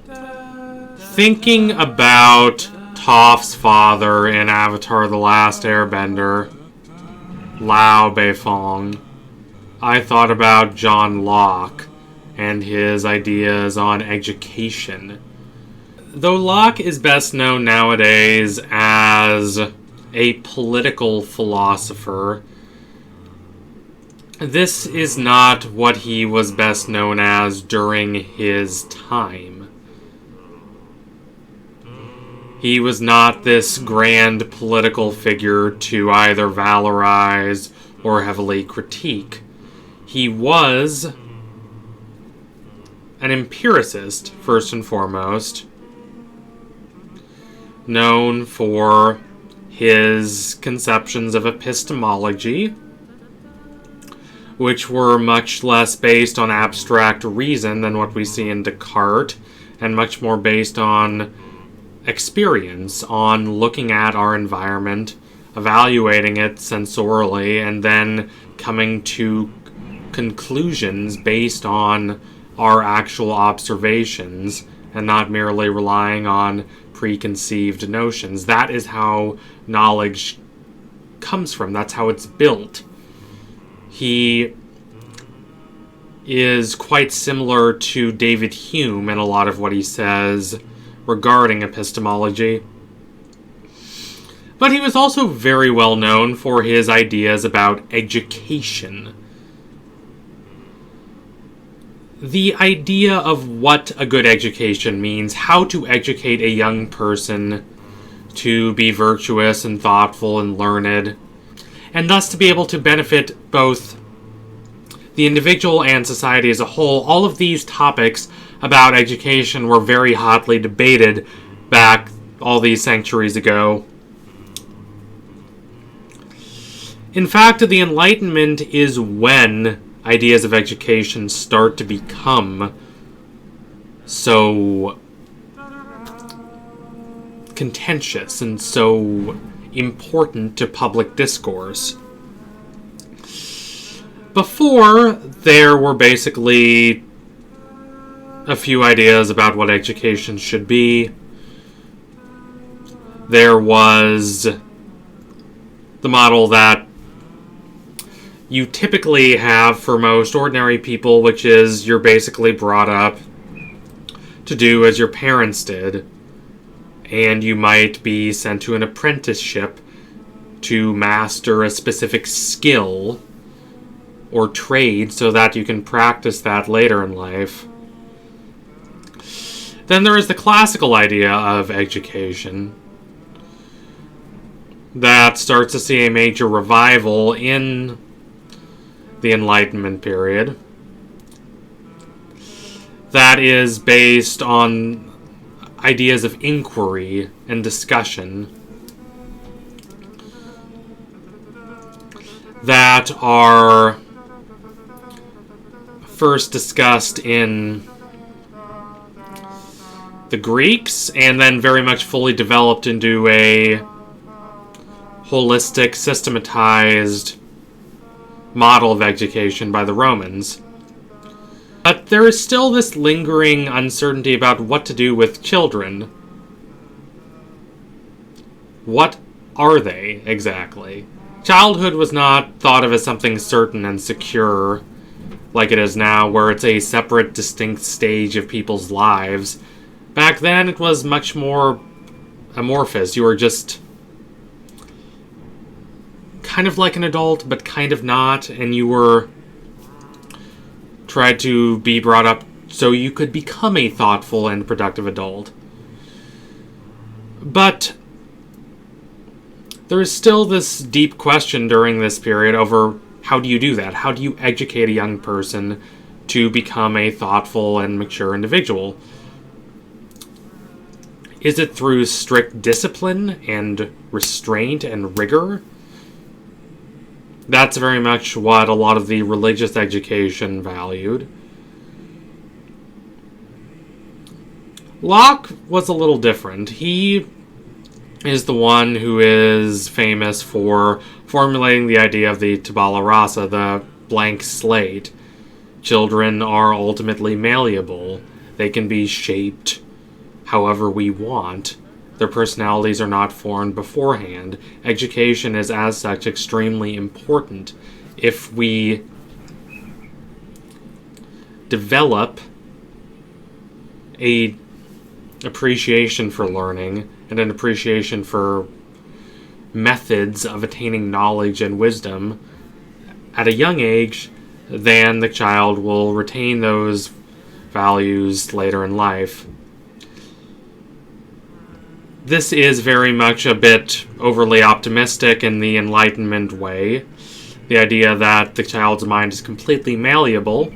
Thinking about Toph's father in Avatar: The Last Airbender, Lao Beifong, I thought about John Locke and his ideas on education. Though Locke is best known nowadays as a political philosopher, this is not what he was best known as during his time. He was not this grand political figure to either valorize or heavily critique. He was an empiricist, first and foremost, known for his conceptions of epistemology, which were much less based on abstract reason than what we see in Descartes, and much more based on experience, on looking at our environment, evaluating it sensorially, and then coming to conclusions based on our actual observations, and not merely relying on preconceived notions. That is how knowledge comes from. That's how it's built. He is quite similar to David Hume in a lot of what he says regarding epistemology. But he was also very well known for his ideas about education. The idea of what a good education means, how to educate a young person to be virtuous and thoughtful and learned, and thus to be able to benefit both the individual and society as a whole. All of these topics about education were very hotly debated back all these centuries ago. In fact, the Enlightenment is when ideas of education start to become so contentious and so important to public discourse. Before, there were basically a few ideas about what education should be. There was the model that you typically have for most ordinary people, which is you're basically brought up to do as your parents did, and you might be sent to an apprenticeship to master a specific skill or trade so that you can practice that later in life. Then there is the classical idea of education that starts to see a major revival in the Enlightenment period. That is based on ideas of inquiry and discussion that are first discussed in the Greeks and then very much fully developed into a holistic, systematized model of education by the Romans. But there is still this lingering uncertainty about what to do with children. What are they, exactly? Childhood was not thought of as something certain and secure, like it is now, where it's a separate, distinct stage of people's lives. Back then, it was much more amorphous. You were just kind of like an adult, but kind of not, and you were tried to be brought up so you could become a thoughtful and productive adult. But there is still this deep question during this period over how do you do that? How do you educate a young person to become a thoughtful and mature individual? Is it through strict discipline and restraint and rigor? That's very much what a lot of the religious education valued. Locke was a little different. He is the one who is famous for formulating the idea of the tabula rasa, the blank slate. Children are ultimately malleable. They can be shaped however we want. Their personalities are not formed beforehand. Education is, as such, extremely important. If we develop a appreciation for learning and an appreciation for methods of attaining knowledge and wisdom at a young age, then the child will retain those values later in life. This is very much a bit overly optimistic in the Enlightenment way. The idea that the child's mind is completely malleable.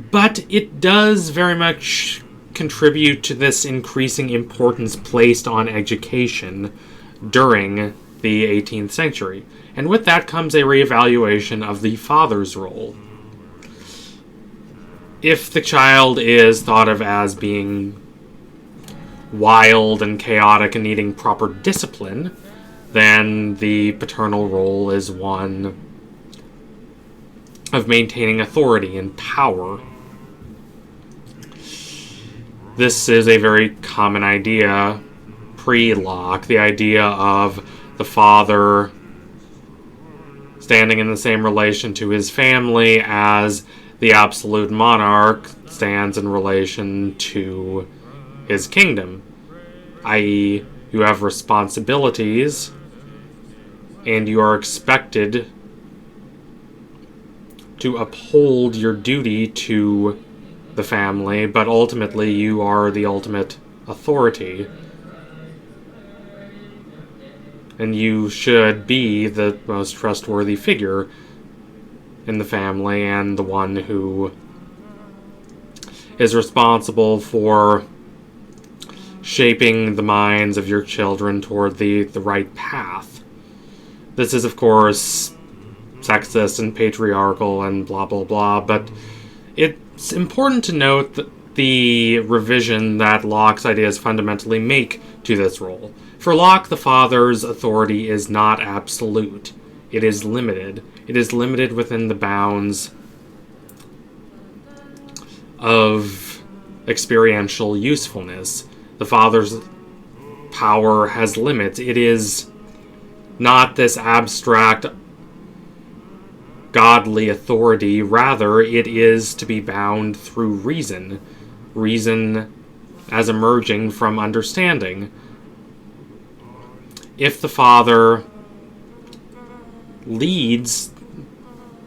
But it does very much contribute to this increasing importance placed on education during the 18th century. And with that comes a reevaluation of the father's role. If the child is thought of as being wild and chaotic and needing proper discipline, then the paternal role is one of maintaining authority and power. This is a very common idea pre-Locke, the idea of the father standing in the same relation to his family as the absolute monarch stands in relation to his kingdom, i.e., you have responsibilities and you are expected to uphold your duty to the family, but ultimately you are the ultimate authority. And you should be the most trustworthy figure in the family and the one who is responsible for shaping the minds of your children toward the right path. This is, of course, sexist and patriarchal and blah blah blah, but it's important to note that the revision that Locke's ideas fundamentally make to this role. For Locke, the father's authority is not absolute. It is limited. It is limited within the bounds of experiential usefulness. The father's power has limits. It is not this abstract godly authority. Rather, it is to be bound through reason. Reason as emerging from understanding. If the father leads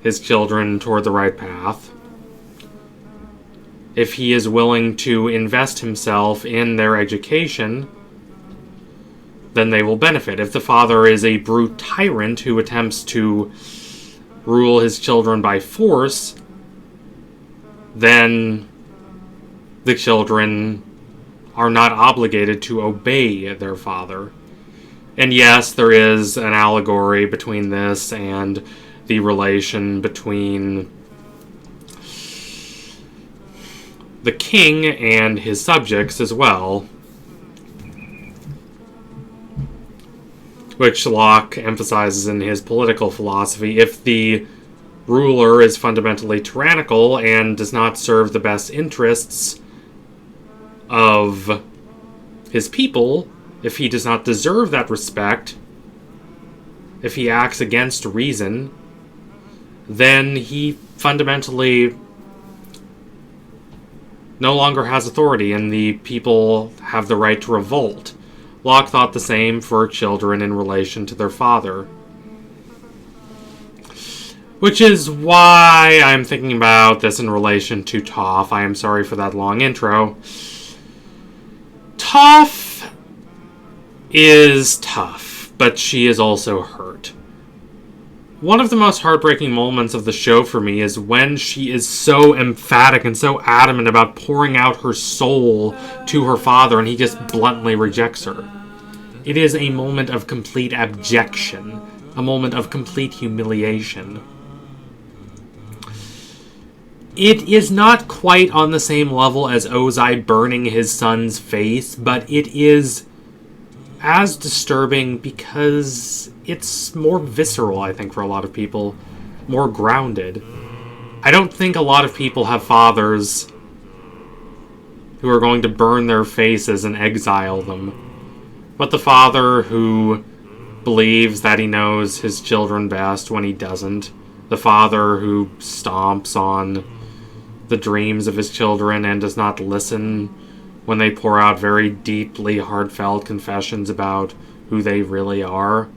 his children toward the right path, if he is willing to invest himself in their education, then they will benefit. If the father is a brute tyrant who attempts to rule his children by force, then the children are not obligated to obey their father. And yes, there is an allegory between this and the relation between the king and his subjects as well, which Locke emphasizes in his political philosophy. If the ruler is fundamentally tyrannical and does not serve the best interests of his people, if he does not deserve that respect, if he acts against reason, then he fundamentally no longer has authority, and the people have the right to revolt. Locke thought the same for children in relation to their father. Which is why I'm thinking about this in relation to Toph. I am sorry for that long intro. Toph is tough, but she is also hurt. One of the most heartbreaking moments of the show for me is when she is so emphatic and so adamant about pouring out her soul to her father, and he just bluntly rejects her. It is a moment of complete abjection, a moment of complete humiliation. It is not quite on the same level as Ozai burning his son's face, but it is as disturbing because it's more visceral, I think, for a lot of people. More grounded. I don't think a lot of people have fathers who are going to burn their faces and exile them, but the father who believes that he knows his children best when he doesn't, the father who stomps on the dreams of his children and does not listen when they pour out very deeply heartfelt confessions about who they really are.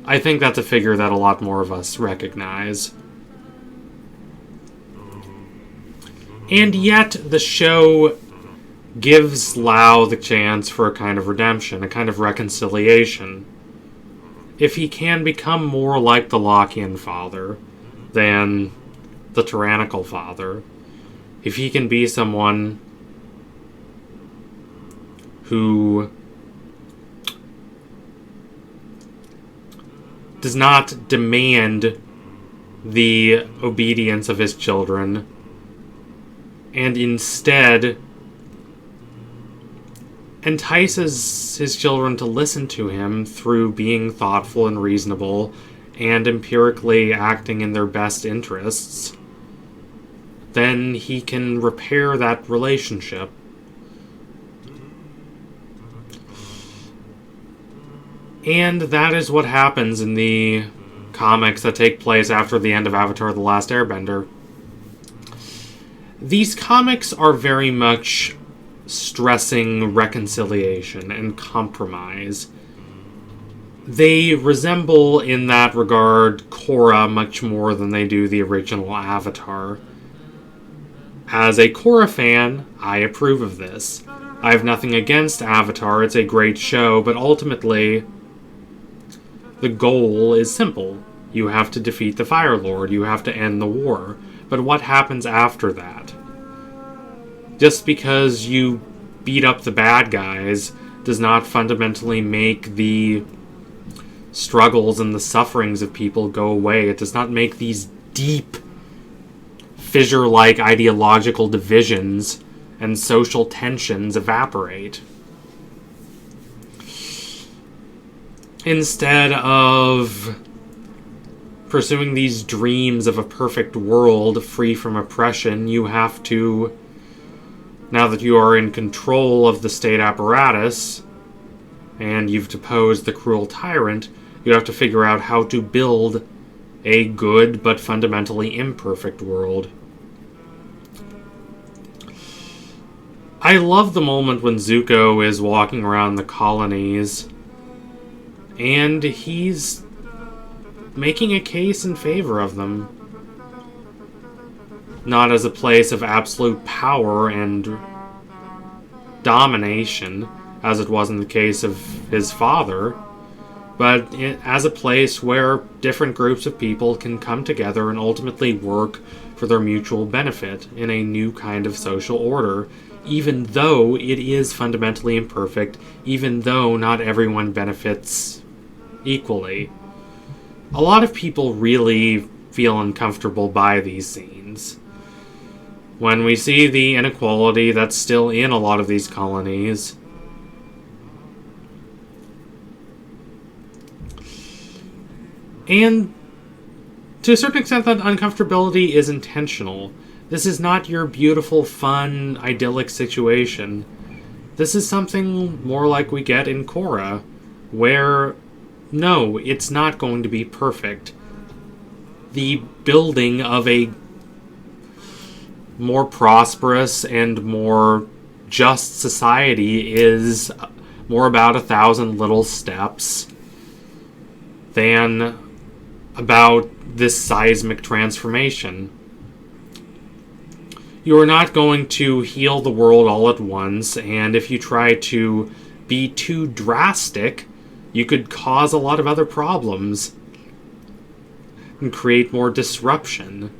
I think that's a figure that a lot more of us recognize. And yet, the show gives Lao the chance for a kind of redemption, a kind of reconciliation. If he can become more like the Lockean father than the tyrannical father, if he can be someone who does not demand the obedience of his children, and instead entices his children to listen to him through being thoughtful and reasonable and empirically acting in their best interests, then he can repair that relationship. And that is what happens in the comics that take place after the end of Avatar: The Last Airbender. These comics are very much stressing reconciliation and compromise. They resemble, in that regard, Korra much more than they do the original Avatar. As a Korra fan, I approve of this. I have nothing against Avatar, it's a great show, but ultimately, the goal is simple. You have to defeat the Fire Lord, you have to end the war. But what happens after that? Just because you beat up the bad guys does not fundamentally make the struggles and the sufferings of people go away. It does not make these deep, fissure-like ideological divisions and social tensions evaporate. Instead of pursuing these dreams of a perfect world free from oppression, you have to, now that you are in control of the state apparatus, and you've deposed the cruel tyrant, you have to figure out how to build a good but fundamentally imperfect world. I love the moment when Zuko is walking around the colonies, and he's making a case in favor of them. Not as a place of absolute power and domination, as it was in the case of his father, but as a place where different groups of people can come together and ultimately work for their mutual benefit in a new kind of social order, even though it is fundamentally imperfect, even though not everyone benefits equally. A lot of people really feel uncomfortable by these scenes. When we see the inequality that's still in a lot of these colonies, and to a certain extent that uncomfortability is intentional. This is not your beautiful, fun, idyllic situation. This is something more like we get in Korra, where, no, it's not going to be perfect. The building of a more prosperous and more just society is more about 1,000 little steps than about this seismic transformation. You are not going to heal the world all at once, and if you try to be too drastic, you could cause a lot of other problems and create more disruption,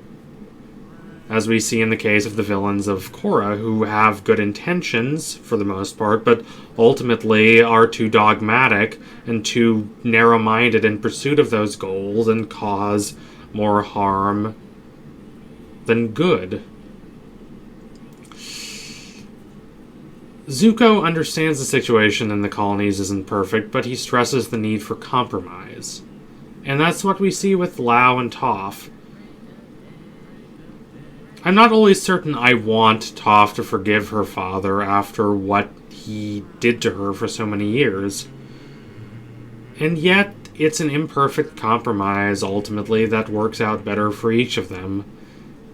as we see in the case of the villains of Korra, who have good intentions for the most part, but ultimately are too dogmatic and too narrow-minded in pursuit of those goals and cause more harm than good. Zuko understands the situation in the colonies isn't perfect, but he stresses the need for compromise. And that's what we see with Lao and Toph. I'm not always certain I want Toph to forgive her father after what he did to her for so many years. And yet, it's an imperfect compromise, ultimately, that works out better for each of them.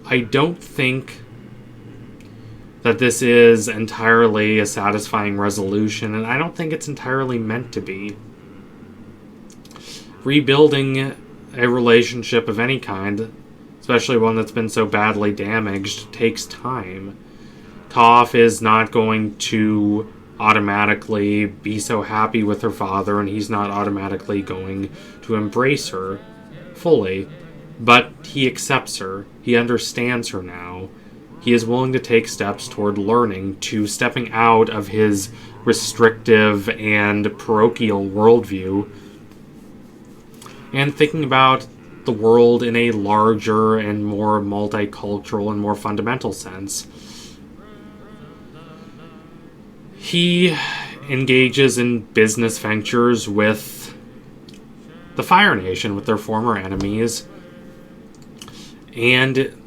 I don't think that this is entirely a satisfying resolution, and I don't think it's entirely meant to be. Rebuilding a relationship of any kind, especially one that's been so badly damaged, takes time. Toph is not going to automatically be so happy with her father, and he's not automatically going to embrace her fully. But he accepts her. He understands her now. He is willing to take steps toward learning, to stepping out of his restrictive and parochial worldview, and thinking about the world in a larger and more multicultural and more fundamental sense. He engages in business ventures with the Fire Nation, with their former enemies, and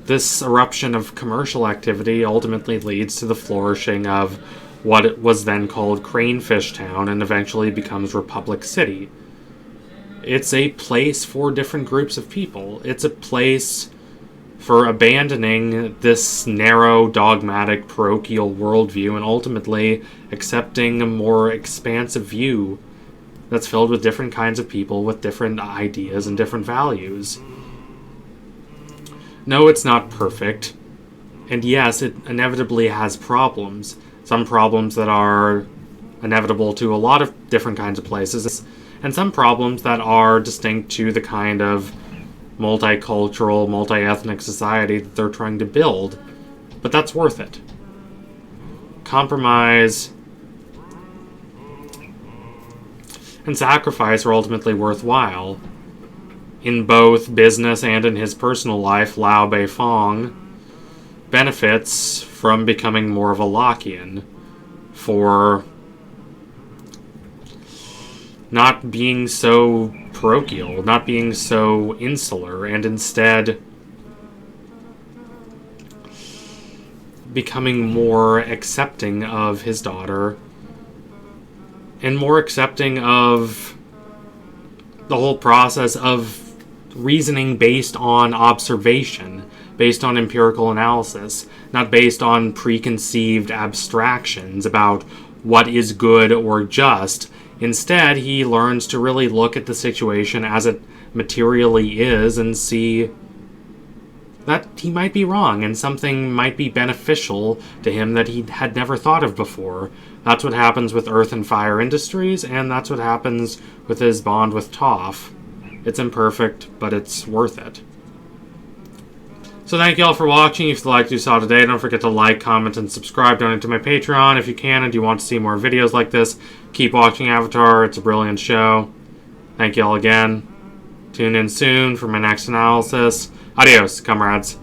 this eruption of commercial activity ultimately leads to the flourishing of what was then called Cranefish Town and eventually becomes Republic City. It's a place for different groups of people. It's a place for abandoning this narrow, dogmatic, parochial worldview and ultimately accepting a more expansive view that's filled with different kinds of people with different ideas and different values. No, it's not perfect. And yes, it inevitably has problems. Some problems that are inevitable to a lot of different kinds of places, and some problems that are distinct to the kind of multicultural, multi-ethnic society that they're trying to build. But that's worth it. Compromise and sacrifice are ultimately worthwhile. In both business and in his personal life, Lao Beifong benefits from becoming more of a Lockean, for not being so parochial, not being so insular, and instead becoming more accepting of his daughter and more accepting of the whole process of reasoning based on observation, based on empirical analysis, not based on preconceived abstractions about what is good or just. Instead, he learns to really look at the situation as it materially is and see that he might be wrong and something might be beneficial to him that he had never thought of before. That's what happens with Earth and Fire Industries, and that's what happens with his bond with Toph. It's imperfect, but it's worth it. So thank you all for watching. If you liked what you saw today, don't forget to like, comment, and subscribe. Donate to my Patreon if you can, and you want to see more videos like this. Keep watching Avatar. It's a brilliant show. Thank you all again. Tune in soon for my next analysis. Adios, comrades.